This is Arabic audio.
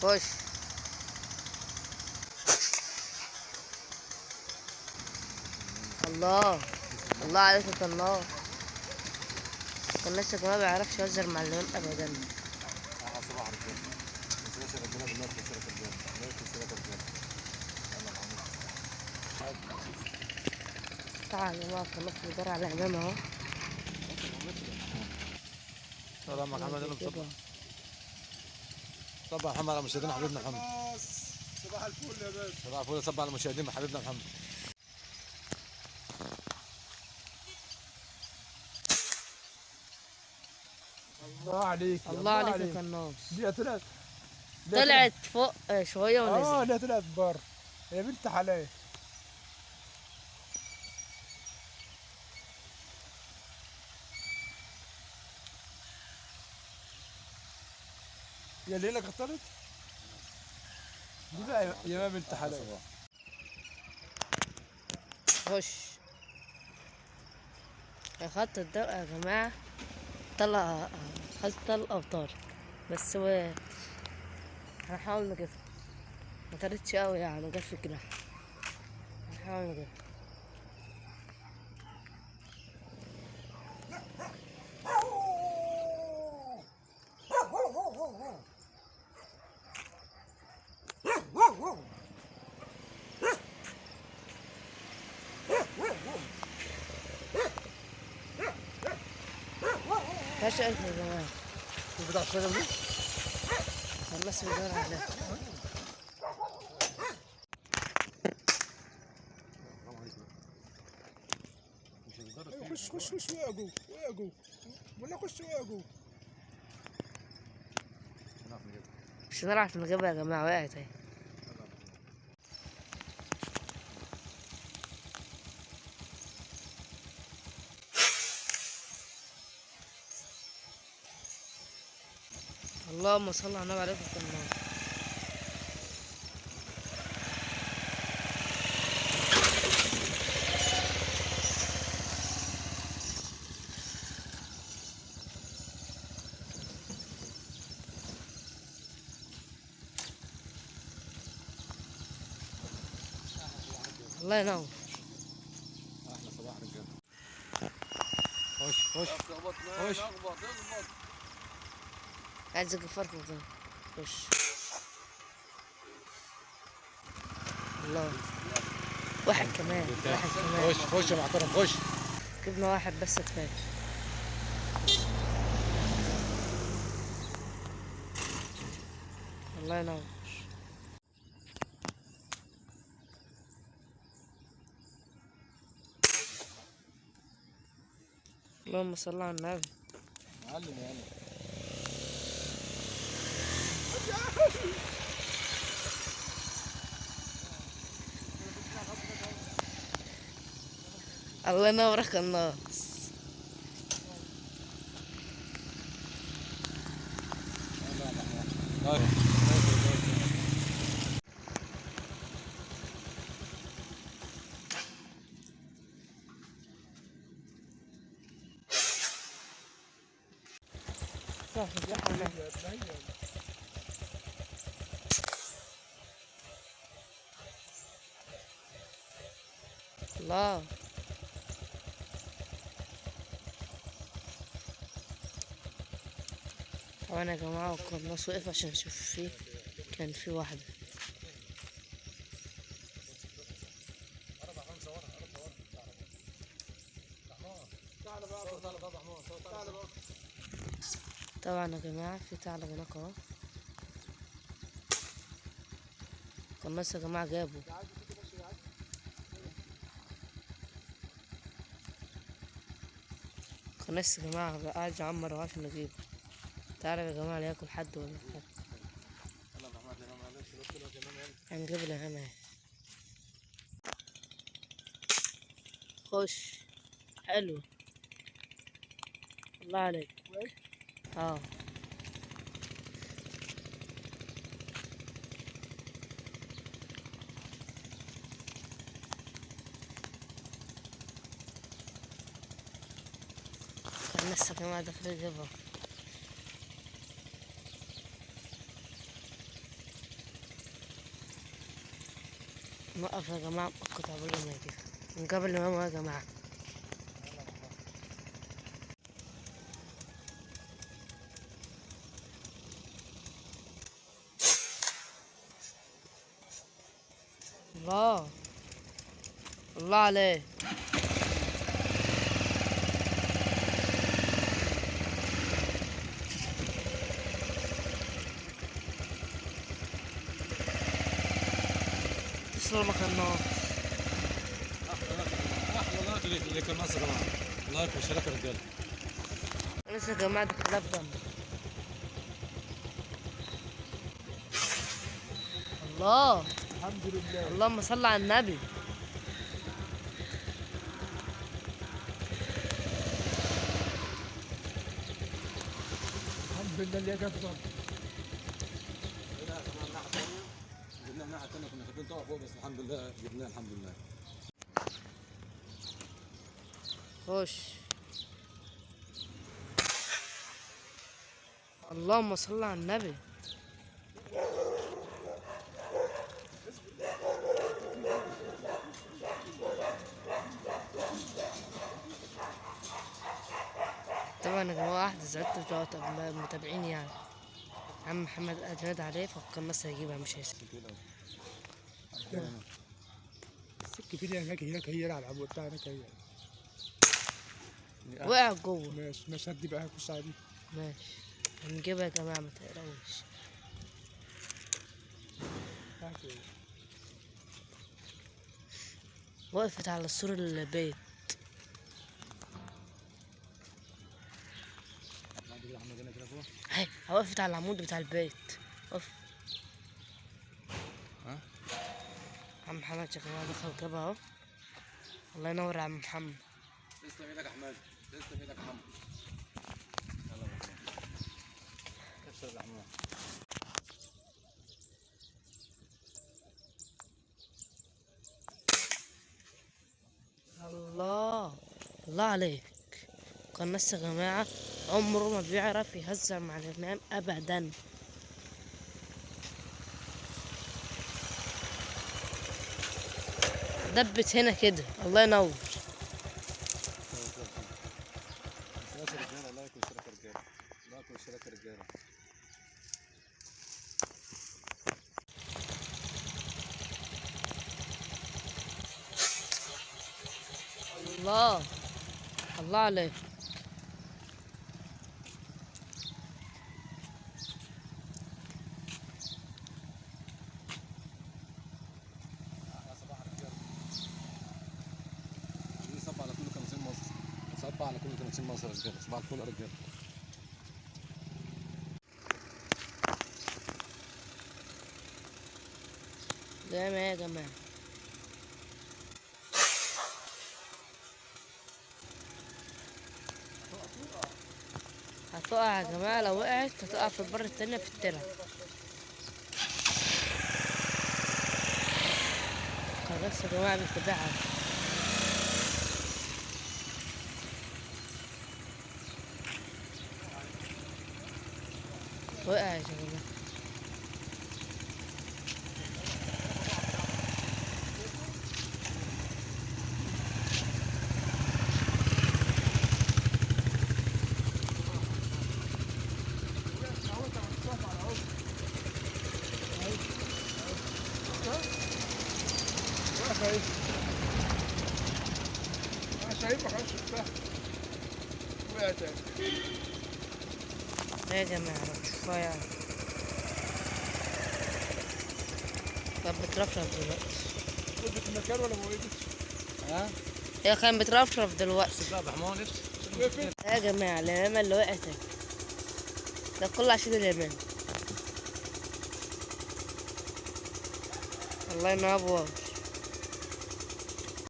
خش. الله الله عليك يا الله. الناس يا جماعه ما بيعرفش يهزر مع اللون ابدا. صباح الخير. ما تنساش ربنا بالله تنساش ربنا. لا تنساش ربنا. تعال يا جماعه خلاص بيدور على امام اهو. سلام محمد انا مصبح. صباح محمد على المشاهدين حبيبنا محمد. صباح الفل يا باشا. صباح الفل صباح على المشاهدين حبيبنا محمد. الله عليك الله عليك يا قناص. دي طلعت فوق شويه ونزلت. لا طلعت بره. يا بنت حلال. يا ليلى قطرت. دي بقى يا ما بنت حلال. خش يا خط الضوء يا جماعة. طلع خط الأبطال بس هو هنحاول نجيبها. ما طارتش قوي يعني جت في الجناح. هنحاول نجيبها. مفيهاش أكل يا جماعة. بتاع الشغل دي؟ الناس بيدور عليها. خش خش خش وقع جوه وقع جوه. ولا خش وقع جوه. مش هنعرف نجيبها يا جماعة. وقعت اهي. اللهم صل على النبي عليه الصلاة والسلام. الله ينور. احلى صباح رجاله. خش خش خش. عايز اجيب فرق كده. خش. الله. واحد كمان. واحد كمان. خش خش يا محترم خش. جبنا واحد بس كفاية. الله ينور. اللهم صل على النبي. معلم يا قلب. الله ينورك الناس. الله. وانا يا جماعة القناص وقف عشان نشوف فيه. كان في واحدة. طبعا يا جماعة في ثعلب هناك اهو. القناص يا جماعة جابه. القناص يا جماعة قاعد يعمر اهو عشان نجيبه. تعالى يا جماعة لا ياكل حد ولا حد. هنجيب الإمام اهي. خش. حلو. الله عليك. اه كان لسه كمان داخل يجيبها. نوقف يا جماعة مؤقت قبل ما يجي. نقابل الإمام يا جماعة. الله الله عليك. تسلم لك النار. احلى لايك اللي كان ناقص يا جماعه. لايك واشتراك يا رجاله. لسه يا جماعة دخلها بدم. الله الحمد لله. اللهم صل على النبي. الحمد لله اللي جت ضرب. جبناها الناحيه الثانيه كنا خايفين تقع فوق بس الحمد لله جبناها الحمد لله. خش. اللهم صل على النبي. طبعا يا جماعة واحد زعلت بتوع المتابعين يعني. عم محمد اعتمد عليه فكان بس هيجيبها مش هيسيب. السكة فين هناك هي على العمود بتاع هناك هي. وقع جوه. ماشي هدي بقى خش عادي. ماشي هنجيبها يا جماعة ما تقلقوش. وقفت على سور البيت. هي وقفت على العمود بتاع البيت. وقف. ها؟ عم محمد يا جماعة دخل جابها اهو. الله ينور يا عم محمد. تسلم ايدك يا احمد. تسلم ايدك يا محمد. يلا بقى. كسر العمود. الله عليك. قناص يا جماعة عمره ما بيعرف يهزر مع الإمام أبدا. دبت هنا كده. الله ينور. لايك واشتراك يا رجاله. لايك واشتراك يا رجاله. الله الله عليك. صب على كل كنسين مصر. صب على كل كنسين مصر يا رجاله. صباح الفل يا رجاله. زي ما هي يا جماعة. هتقع يا جماعة. لو وقعت هتقع في البر التانية في الترع. خلاص يا جماعة بيتبعها. وقعت يا جماعة. انا شايفها خلاص شفتها. وقعت تاني. يا جماعة شوفها يعني. طب بترفرف دلوقتي. وقفت المكان ولا ما وقفتش؟ ها؟ هي كان بترفرف دلوقتي. لا بحمار نفسي. وقفت. يا جماعة الإمامة اللي وقعت ده كله عشان الإمام. الله ينور.